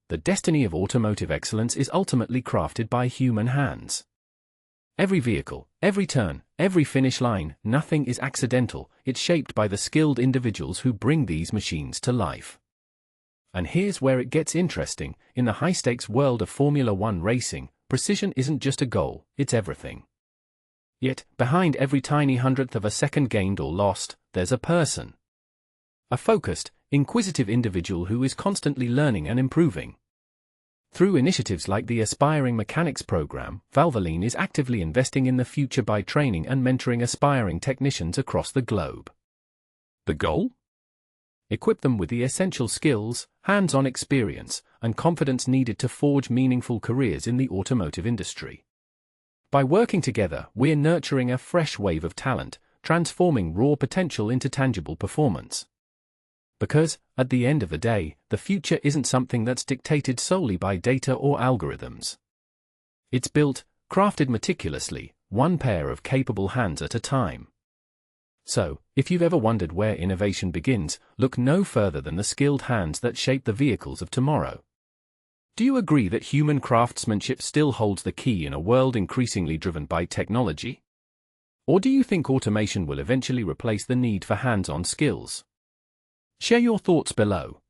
the destiny of automotive excellence is ultimately crafted by human hands. Every vehicle, every turn, every finish line, nothing is accidental, it's shaped by the skilled individuals who bring these machines to life. And here's where it gets interesting: in the high-stakes world of Formula One racing, precision isn't just a goal, it's everything. Yet, behind every tiny hundredth of a second gained or lost, there's a person. A focused, inquisitive individual who is constantly learning and improving. Through initiatives like the AspiringMechanics program, Valvoline is actively investing in the future by training and mentoring aspiring technicians across the globe. The goal? Equip them with the essential skills, hands-on experience, and confidence needed to forge meaningful careers in the automotive industry. By working together, we're nurturing a fresh wave of talent, transforming raw potential into tangible performance. Because, at the end of the day, the future isn't something that's dictated solely by data or algorithms. It's built, crafted meticulously, one pair of capable hands at a time. So, if you've ever wondered where innovation begins, look no further than the skilled hands that shape the vehicles of tomorrow. Do you agree that human craftsmanship still holds the key in a world increasingly driven by technology? Or do you think automation will eventually replace the need for hands-on skills? Share your thoughts below.